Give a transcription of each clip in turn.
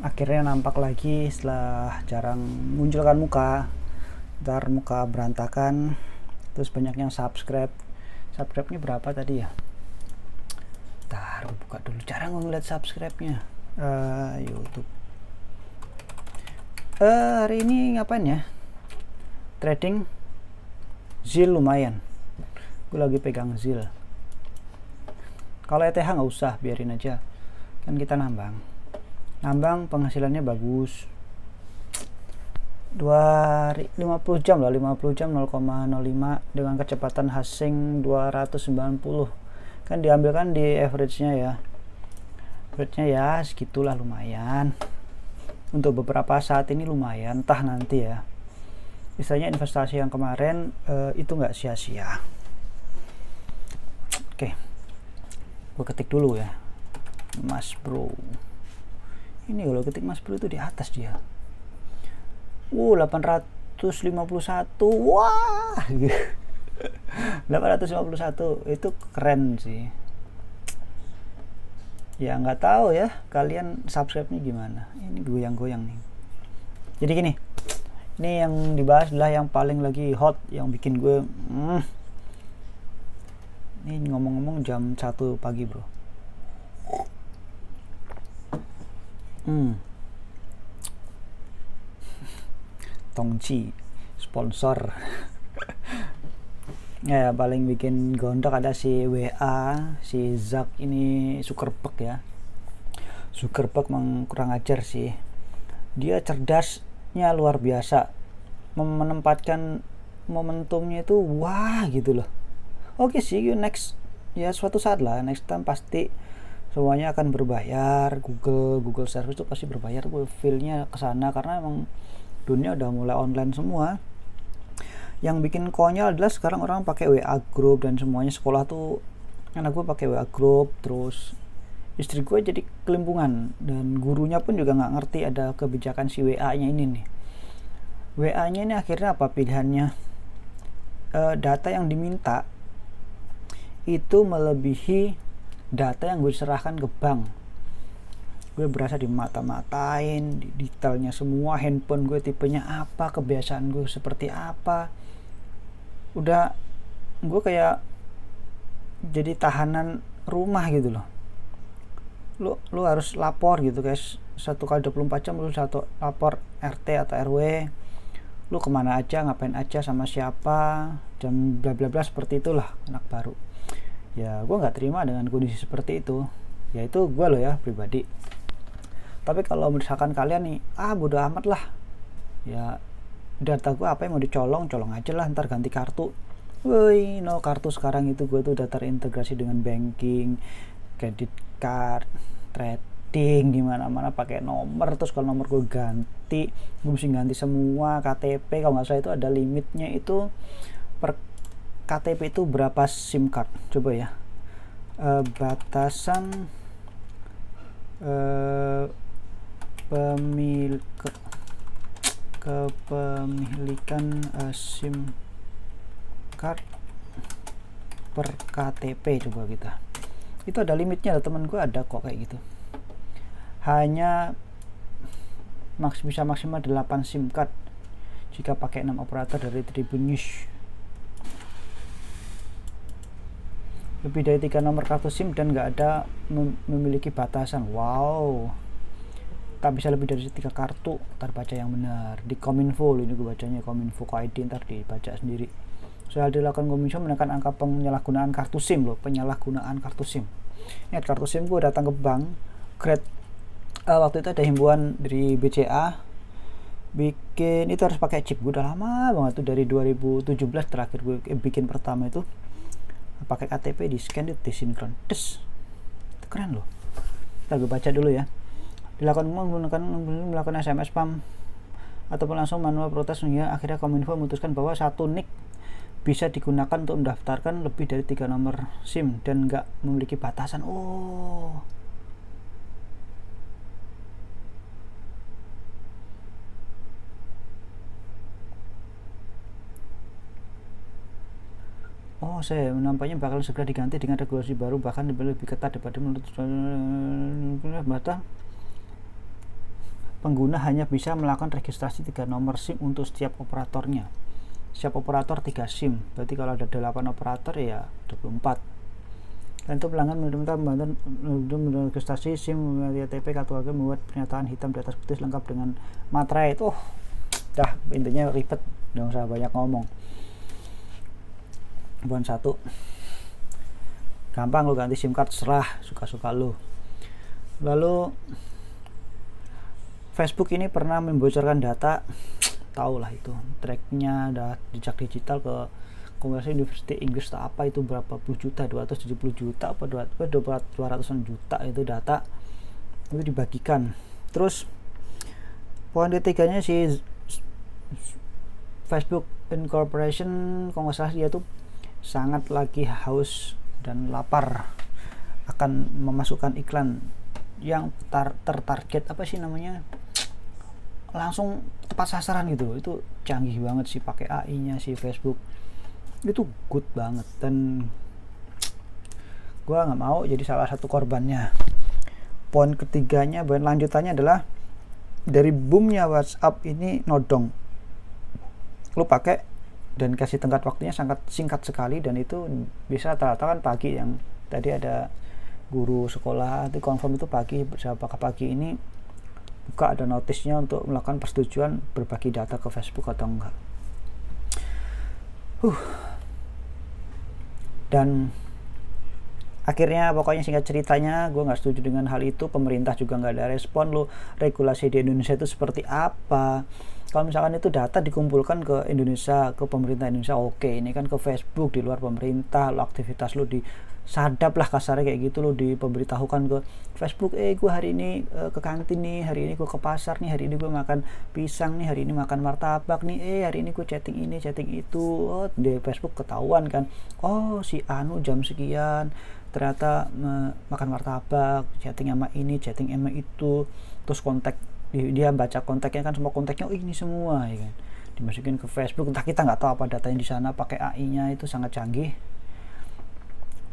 akhirnya nampak lagi setelah jarang munculkan muka. Ntar muka berantakan, terus banyak yang subscribe-nya berapa tadi ya, ntar buka dulu, jarang ngeliat subscribe-nya. YouTube hari ini ngapain ya, trading ZIL lumayan, gue lagi pegang ZIL. Kalau ETH nggak usah, biarin aja, kan kita nambang penghasilannya bagus. 50 jam lah, 50 jam 0,05 dengan kecepatan hashing 290, kan diambilkan di average-nya ya. Average-nya ya segitulah, lumayan. Untuk beberapa saat ini lumayan, entah nanti ya. Misalnya investasi yang kemarin itu nggak sia-sia. Oke, gue ketik dulu ya, Mas Bro. Ini kalau ketik Mas Bro itu di atas dia. 851. Wah. 851 itu keren sih. Ya nggak tahu ya kalian subscribe-nya gimana. Ini goyang-goyang nih. Jadi gini. Ini yang dibahas adalah yang paling lagi hot, yang bikin gue ini ngomong-ngomong jam 1 pagi, bro. Tongci sponsor. Ya paling bikin gondok ada si WA, si Zak ini Zuckerberg ya. Zuckerberg memang kurang ajar sih. Dia cerdasnya luar biasa, menempatkan momentumnya itu wah gitu loh. Oke sih, next ya suatu saat lah, next time pasti semuanya akan berbayar. Google service itu pasti berbayar. Gue feel-nya kesana karena emang dunia udah mulai online semua. Yang bikin konyol adalah sekarang orang pakai WA group dan semuanya. Sekolah tuh anak gue pakai WA group, terus istri gue jadi kelimpungan, dan gurunya pun juga nggak ngerti ada kebijakan si WA-nya ini nih. WA-nya ini akhirnya apa pilihannya? Data yang diminta itu melebihi data yang gue serahkan ke bank. Gue berasa dimata-matain, di detailnya semua, handphone gue tipenya apa, kebiasaan gue seperti apa. Udah gue kayak jadi tahanan rumah gitu loh. Lu harus lapor gitu guys, 1x24 jam lu satu lapor RT atau RW, lu kemana aja, ngapain aja, sama siapa, jam bla bla bla, seperti itulah anak baru. Ya gue nggak terima dengan kondisi seperti itu. Ya itu gue loh ya pribadi. Tapi kalau misalkan kalian nih, bodo amat lah, ya data gue apa yang mau dicolong aja lah, ntar ganti kartu. Woi, no, kartu sekarang itu gue tuh udah terintegrasi dengan banking, credit card, trading, dimana-mana pakai nomor. Terus kalau nomor gue ganti, gue mesti ganti semua. KTP kalau nggak salah itu ada limitnya, itu per KTP itu berapa SIM card, coba ya. Batasan kepemilikan SIM card per KTP, coba kita. Itu ada limitnya, temen gue ada kok kayak gitu. Hanya bisa maksimal 8 SIM card jika pakai 6 operator dari Tribunnews. Lebih dari 3 nomor kartu SIM dan nggak ada memiliki batasan. Wow, tak bisa lebih dari 3 kartu. Ntar baca yang benar di Kominfo, ini gue bacanya Kominfo ID, ntar dibaca sendiri. Soal dilakukan Kominfo menekan angka penyalahgunaan kartu SIM loh, penyalahgunaan kartu SIM. Ingat, kartu SIM gue datang ke bank, waktu itu ada himbauan dari BCA bikin itu harus pakai chip. Gue udah lama banget tuh, dari 2017 terakhir gue bikin pertama itu pakai KTP, di scan, disinkron, itu keren loh. Kita gue baca dulu ya. Dilakukan melakukan SMS spam ataupun langsung manual protes, hingga akhirnya Kominfo memutuskan bahwa satu NIK bisa digunakan untuk mendaftarkan lebih dari 3 nomor SIM dan nggak memiliki batasan. Saya nampaknya bakal segera diganti dengan regulasi baru, bahkan lebih ketat daripada menurut batang. pengguna hanya bisa melakukan registrasi 3 nomor SIM untuk setiap operatornya. Setiap operator 3 SIM, berarti kalau ada 8 operator ya 24. Dan itu pelanggan meminta bantuan registrasi SIM TP kartu keluarga, membuat pernyataan hitam di atas putih lengkap dengan materai. Itu dah intinya ribet, nggak usah banyak ngomong. Bukan satu, gampang lo ganti SIM card, serah suka-suka lo. Lalu Facebook ini pernah membocorkan data, tau lah itu tracknya, ada jejak digital ke Komersi University Inggris tak apa itu berapa puluh juta, 270 juta apa 200-an juta itu data itu dibagikan. Terus poin ketiganya si Facebook Incorporation, kalau nggak salah dia tuh sangat lagi haus dan lapar akan memasukkan iklan yang tertarget, apa sih namanya, langsung tepat sasaran gitu. Itu canggih banget sih, pakai AI nya si Facebook itu good banget, dan gua nggak mau jadi salah satu korbannya. Poin ketiganya, poin lanjutannya adalah dari boomnya WhatsApp ini nodong, lu pakai dan kasih tenggat waktunya sangat singkat sekali, dan itu bisa rata-rata kan pagi, yang tadi ada guru sekolah itu confirm itu pagi, apakah pagi ini buka ada notisnya untuk melakukan persetujuan berbagi data ke Facebook atau enggak. Dan akhirnya pokoknya singkat ceritanya gue nggak setuju dengan hal itu. Pemerintah juga nggak ada respon. Lo regulasi di Indonesia itu seperti apa? Kalau misalkan itu data dikumpulkan ke Indonesia, ke pemerintah Indonesia, oke. Ini kan ke Facebook di luar pemerintah, lo aktivitas lo disadap lah kasarnya kayak gitu, lo diberitahukan ke Facebook, gue hari ini ke kantin nih, hari ini gue ke pasar nih, hari ini gue makan pisang nih, hari ini makan martabak nih, hari ini gue chatting ini, chatting itu. Oh, di Facebook ketahuan kan, oh si Anu jam sekian ternyata makan martabak, chatting sama ini, chatting sama itu. Terus kontak, dia baca kontaknya kan, semua kontaknya, oh ini semua ya kan, dimasukin ke Facebook. Entah, kita nggak tahu apa datanya di sana, pakai AI-nya itu sangat canggih.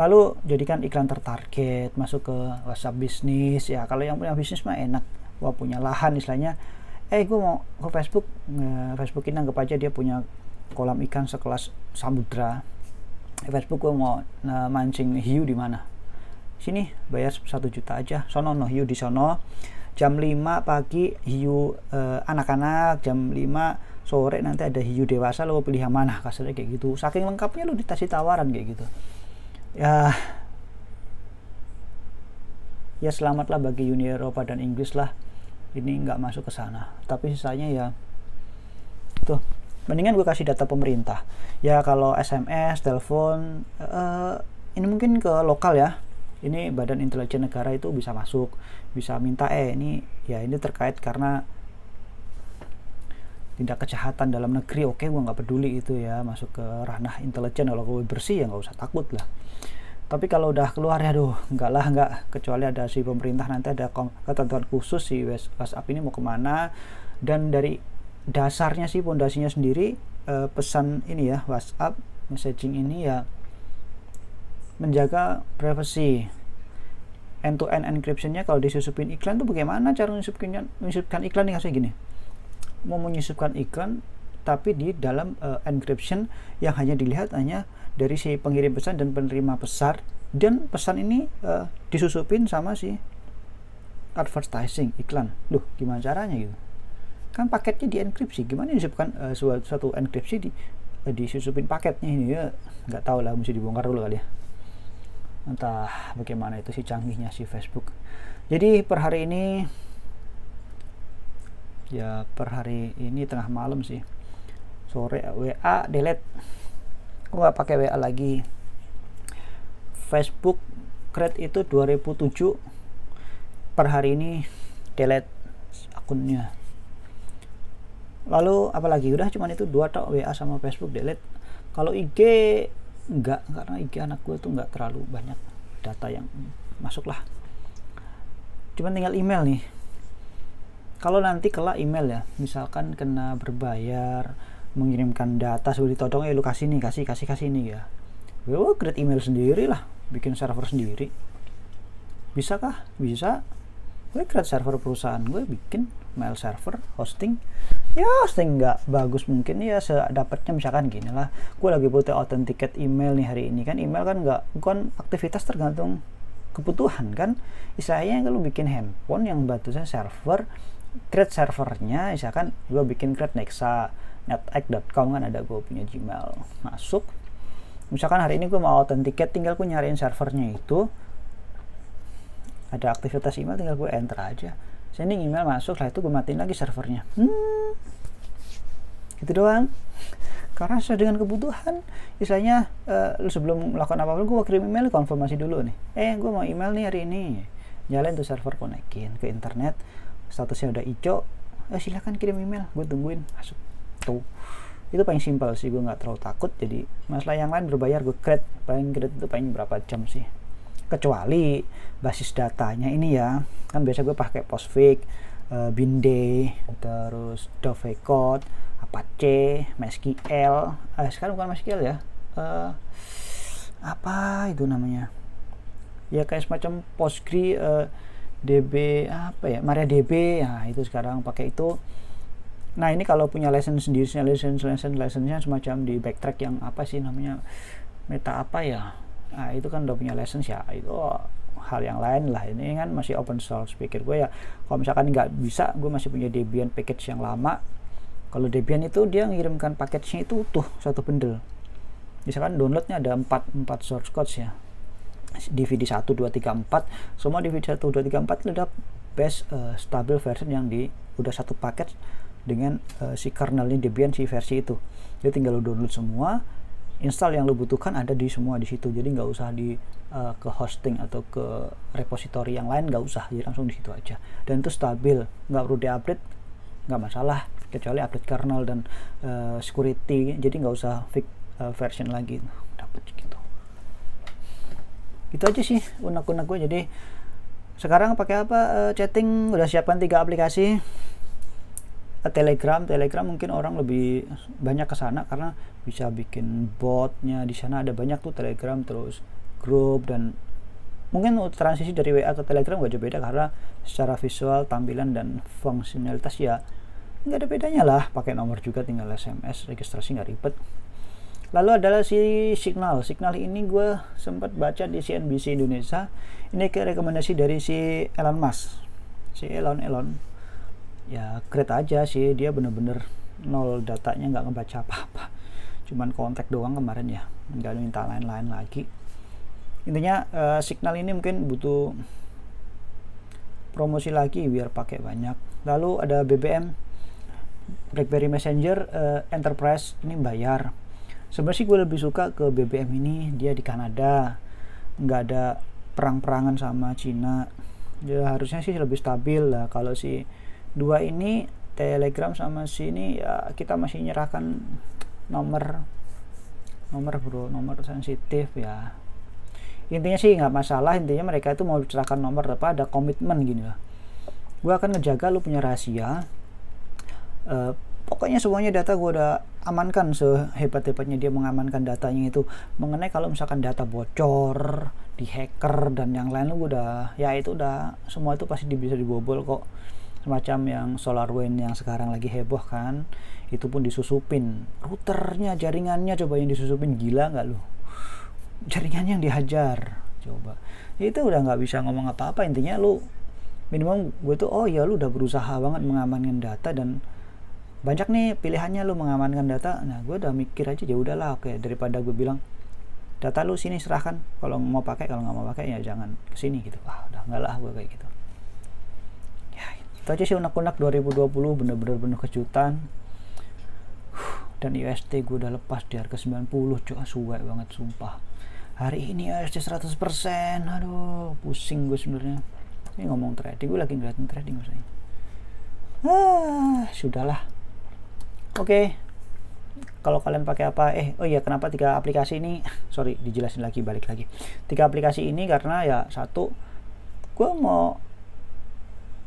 Lalu jadikan iklan tertarget, masuk ke WhatsApp bisnis ya. Kalau yang punya bisnis mah enak, wah punya lahan istilahnya, gue mau ke Facebook, Facebook ini anggap aja dia punya kolam ikan sekelas samudra. Facebook gue mau mancing hiu di mana, sini bayar 1 juta aja, sono no hiu di sono, jam 5 pagi hiu anak-anak, jam 5 sore nanti ada hiu dewasa, lo pilih yang mana, kasarnya kayak gitu. Saking lengkapnya lo dikasih tawaran kayak gitu ya. Ya selamatlah bagi Uni Eropa dan Inggris lah, ini nggak masuk ke sana. Tapi sisanya ya tuh, mendingan gue kasih data pemerintah ya. Kalau SMS, telepon, ini mungkin ke lokal ya, ini Badan Intelijen Negara itu bisa masuk, bisa minta ini ya, ini terkait karena tindak kejahatan dalam negeri, oke, gue nggak peduli itu ya, masuk ke ranah intelijen. Kalau gue bersih ya nggak usah takut lah. Tapi kalau udah keluar ya enggak, kecuali ada si pemerintah nanti ada ketentuan khusus si WhatsApp ini mau kemana. Dan dari dasarnya sih, pondasinya sendiri, pesan ini ya, WhatsApp messaging ini ya menjaga privacy. End-to-end encryptionnya kalau disusupin iklan tuh bagaimana cara menyusupkan iklan nih, kayak gini, mau menyusupkan iklan tapi di dalam encryption yang hanya dilihat hanya dari si pengirim pesan dan penerima pesan, dan pesan ini disusupin sama si advertising, iklan. Loh, gimana caranya gitu? Kan paketnya dienkripsi, gimana disebutkan suatu enkripsi disusupin paketnya ini ya? Nggak tahu lah, mesti dibongkar dulu kali ya. Entah bagaimana itu si canggihnya si Facebook. Jadi per hari ini tengah malam sih, sore, WA delete, gue nggak pakai WA lagi. Facebook create itu 2007, per hari ini delete akunnya. Lalu apalagi, udah cuman itu 2 tok, WA sama Facebook delete. Kalau IG enggak, karena IG anak gue tuh nggak terlalu banyak data yang masuk lah, cuman tinggal email nih. Kalau nanti kelak email ya, misalkan kena berbayar, mengirimkan data seperti ditodong, lu kasih nih, kasih nih ya, gue create email sendiri lah, bikin server sendiri. Bisa kah? Bisa. Gue create server perusahaan gue, bikin mail server hosting. Ya hosting nggak bagus mungkin ya sedapatnya, misalkan gini lah, gue lagi butuh authenticate email nih hari ini kan. Email kan nggak, bukan aktivitas tergantung kebutuhan kan. Istilahnya kalau bikin handphone yang batusnya server, create servernya, misalkan gue bikin create Nexa netx.com kan, ada gue punya Gmail, masuk. Misalkan hari ini gue mau authenticate, tinggal gue nyariin servernya itu, ada aktivitas email, tinggal gue enter aja, sending email masuk, setelah itu gue matiin lagi servernya. Gitu doang. Karena sesuai dengan kebutuhan. Misalnya sebelum melakukan apa-apa, gue kirim email, konfirmasi dulu nih, gue mau email nih hari ini, nyalain tuh server, konekin ke internet, statusnya udah hijau, silahkan kirim email, gue tungguin masuk. Tuh, itu paling simpel sih, gue nggak terlalu takut. Jadi masalah yang lain berbayar, gue create itu paling berapa jam sih, kecuali basis datanya ini ya kan, biasa gue pakai Postfix, Binde, terus Dovecot, Apache, MySQL. Sekarang bukan MySQL ya, apa itu namanya ya, kayak semacam Postgre, DB apa ya, MariaDB. Nah itu sekarang pakai itu. Nah ini kalau punya license sendiri, license-nya semacam di Backtrack yang apa sih namanya, Meta apa ya, nah itu kan udah punya license ya, itu hal yang lain lah. Ini kan masih open source. Pikir gue ya kalau misalkan nggak bisa, gue masih punya Debian package yang lama. Kalau Debian itu dia ngirimkan package-nya itu utuh satu bundle, misalkan downloadnya ada 4 source codes ya, DVD 1, 2, 3, 4, semua DVD 1, 2, 3, 4 itu udah best stable version yang udah satu paket dengan si kernelnya Debian, si versi itu. Jadi tinggal lo download semua, install yang lo butuhkan, ada di semua di situ. Jadi nggak usah ke hosting atau ke repository yang lain, nggak usah, jadi langsung di situ aja. Dan itu stabil, nggak perlu diupdate, nggak masalah, kecuali update kernel dan security. Jadi nggak usah fix version lagi, dapat gitu. Itu aja sih unek-unek gue. Jadi sekarang pakai apa, chatting udah siapkan 3 aplikasi. Telegram mungkin orang lebih banyak ke sana karena bisa bikin botnya di sana, ada banyak tuh Telegram, terus grup, dan mungkin transisi dari WA ke Telegram gak jauh beda karena secara visual, tampilan, dan fungsionalitas ya nggak ada bedanya lah. Pakai nomor juga, tinggal SMS, registrasi nggak ribet. Lalu adalah si Signal ini gue sempat baca di CNBC Indonesia. Ini ke rekomendasi dari si Elon Musk, si Elon ya, great aja sih. Dia bener-bener nol datanya, nggak ngebaca apa-apa, cuman kontak doang kemarin ya, nggak minta lain-lain lagi. Intinya Signal ini mungkin butuh promosi lagi biar pakai banyak. Lalu ada BBM, BlackBerry Messenger Enterprise, ini bayar. Sebenarnya sih gue lebih suka ke BBM ini, dia di Kanada, nggak ada perang-perangan sama Cina, ya harusnya sih lebih stabil lah. Kalau si dua ini, Telegram sama sini ya, kita masih nyerahkan nomor bro, nomor sensitif ya. Intinya sih nggak masalah, intinya mereka itu mau cerahkan nomor apa, ada komitmen gini lah, gue akan ngejaga lu punya rahasia. Pokoknya semuanya data gue udah amankan sehebat-hebatnya dia mengamankan datanya itu. Mengenai kalau misalkan data bocor, di hacker dan yang lain, lu udah ya itu udah semua itu pasti bisa dibobol kok. Semacam yang SolarWinds yang sekarang lagi heboh kan, itu pun disusupin routernya, jaringannya, coba yang disusupin, gila nggak lu? Jaringannya yang dihajar, coba. Itu udah nggak bisa ngomong apa-apa. Intinya lu minimum gue tuh, oh ya lu udah berusaha banget mengamankan data, dan banyak nih pilihannya lu mengamankan data. Nah gue udah mikir aja, ya udahlah, oke, daripada gue bilang data lu sini serahkan, kalau mau pakai, kalau nggak mau pakai ya jangan kesini gitu. Udah nggak lah gue kayak gitu. Ya itu aja sih unek-unek 2020, bener-bener penuh kejutan. Dan USD gue udah lepas di harga 90, cuy, suwe banget sumpah. Hari ini USD 100%, aduh pusing gue sebenarnya. Ini ngomong trading, gue lagi ngeliatin trading maksudnya. Sudahlah. Oke. Kalau kalian pakai apa? Oh iya, kenapa 3 aplikasi ini? Sorry, dijelasin lagi, balik lagi. 3 aplikasi ini karena ya satu, gue mau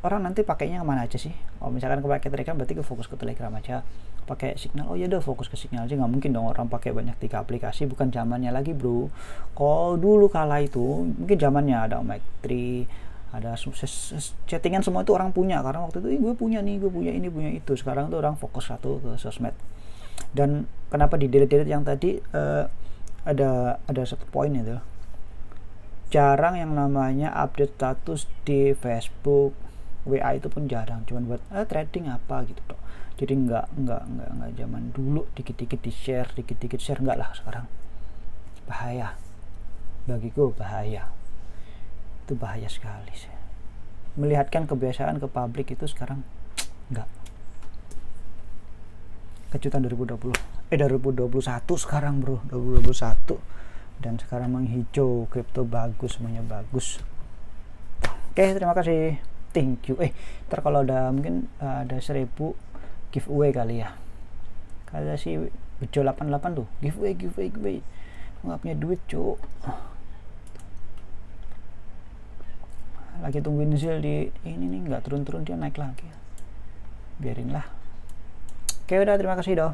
orang nanti pakainya kemana aja sih? Oh misalkan pakai Telegram, berarti gue fokus ke Telegram aja. Pakai Signal, oh ya udah fokus ke Signal aja. Nggak mungkin dong orang pakai banyak 3 aplikasi, bukan zamannya lagi bro. Kalau dulu kala itu, mungkin zamannya ada Omic 3, ada chattingan semua itu orang punya, karena waktu itu gue punya nih, gue punya ini, punya itu. Sekarang tuh orang fokus satu ke sosmed. Dan kenapa di delete yang tadi, ada satu poin itu, jarang yang namanya update status di Facebook, WA itu pun jarang, cuman buat trading apa gitu toh. Jadi nggak zaman dulu dikit-dikit di share, nggak lah. Sekarang bahaya, bagiku bahaya, itu bahaya sekali sih. Melihatkan kebiasaan ke publik itu sekarang enggak. Kejutan 2021 sekarang bro, 2021, dan sekarang menghijau, kripto bagus, semuanya bagus. Oke, terima kasih, thank you. Ntar kalau ada mungkin ada 1000 giveaway kali ya. Kali si Bejo 88 tuh giveaway. Nggak punya duit cuk, lagi tungguin Zil di ini nih, nggak turun dia naik lagi, biarin lah. Oke udah, terima kasih doh.